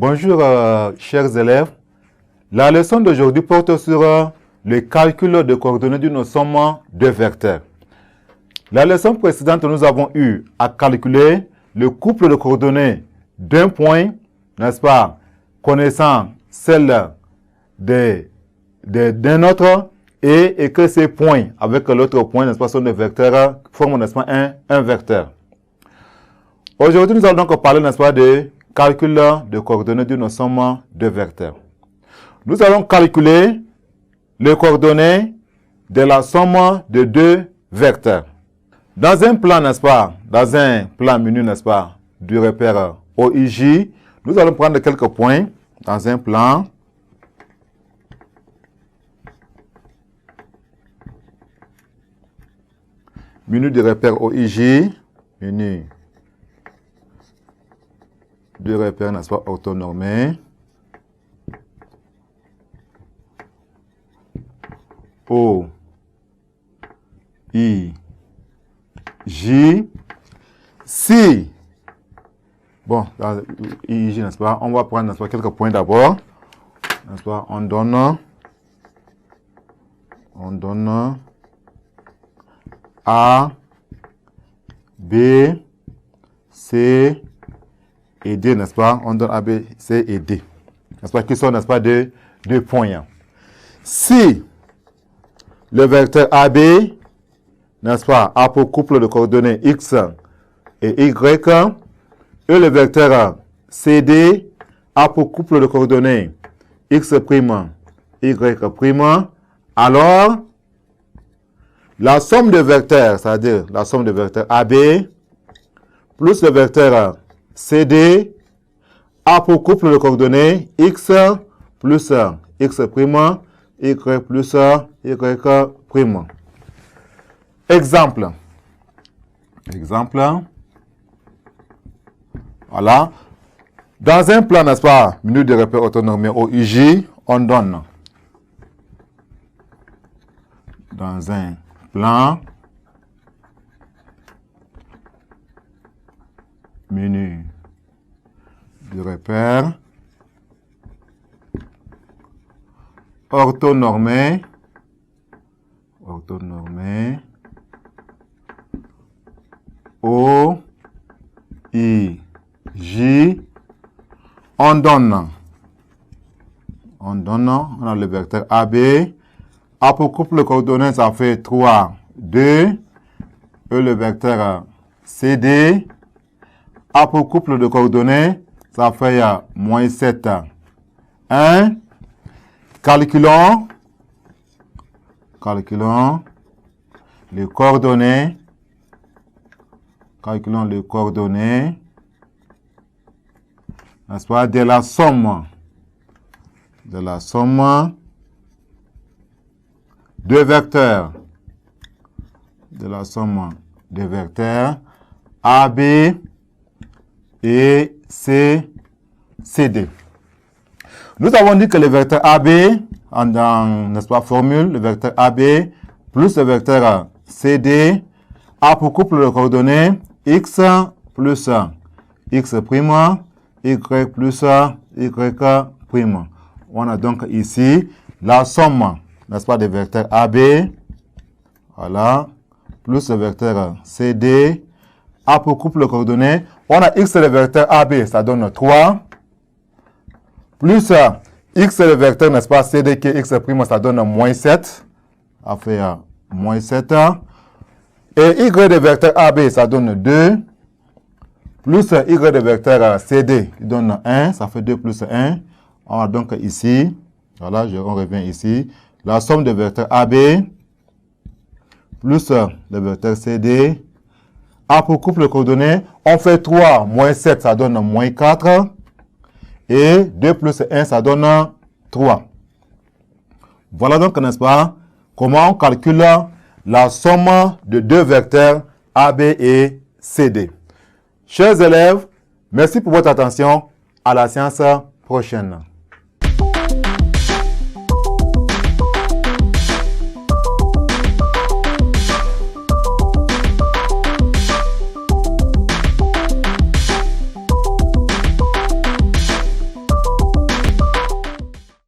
Bonjour chers élèves. La leçon d'aujourd'hui porte sur le calcul de coordonnées d'une somme de vecteurs. La leçon précédente, nous avons eu à calculer le couple de coordonnées d'un point, n'est-ce pas, connaissant celle d'un autre et que ces points avec l'autre point, n'est-ce pas, sont des vecteurs, forment, n'est-ce pas, un vecteur. Aujourd'hui, nous allons donc parler, n'est-ce pas, de calcul de coordonnées d'une somme de vecteurs. Nous allons calculer les coordonnées de la somme de deux vecteurs. Dans un plan, n'est-ce pas, dans un plan menu, n'est-ce pas, du repère OIJ, nous allons prendre quelques points dans un plan. Menu du repère OIJ, menu du repère, n'est-ce pas, orthonormé. O, I, J. Si, bon, dans IJ, n'est-ce pas, on va prendre, n'est-ce pas, quelques points d'abord. N'est-ce pas, on donne A, B, C et D, n'est-ce pas? On donne A, B, C et D. N'est-ce pas? Qui sont, n'est-ce pas, deux points. Si le vecteur AB, n'est-ce pas, a pour couple de coordonnées X et Y, et le vecteur CD a pour couple de coordonnées X', Y', alors la somme de vecteurs, c'est-à-dire la somme de vecteurs AB plus le vecteur CD a pour couple de coordonnées X plus X', Y plus Y'. Exemple. Voilà. Dans un plan, n'est-ce pas, menu de repère orthonormé OIJ, on donne dans un plan menu de repère orthonormé O, I, J, on donne, on a le vecteur AB, A pour couple de coordonnées, ça fait 3, 2, et le vecteur CD, A pour couple de coordonnées, ça fait moins 7, 1, calculons les coordonnées, n'est-ce pas, de la somme de vecteurs, AB et CD. Nous avons dit que le vecteur AB, dans, n'est-ce pas, formule, le vecteur AB plus le vecteur CD a pour couple de coordonnées X plus X', Y plus Y'. On a donc ici la somme, n'est-ce pas, des vecteurs AB, voilà, plus le vecteur CD, A pour couple de coordonnées. On a X le vecteur AB, ça donne 3, plus X le vecteur, n'est-ce pas, CD qui est X', ça donne moins 7, ça fait moins 7. Et Y de vecteur AB, ça donne 2, plus Y de vecteur CD, qui donne 1, ça fait 2 plus 1. On a donc ici, voilà, on revient ici, la somme de vecteurs AB, plus le vecteur CD, A pour couple de coordonnées, on fait 3 moins 7, ça donne moins 4, et 2 plus 1, ça donne 3. Voilà donc, n'est-ce pas, comment on calcule la somme de deux vecteurs AB et CD. Chers élèves, merci pour votre attention. À la séance prochaine.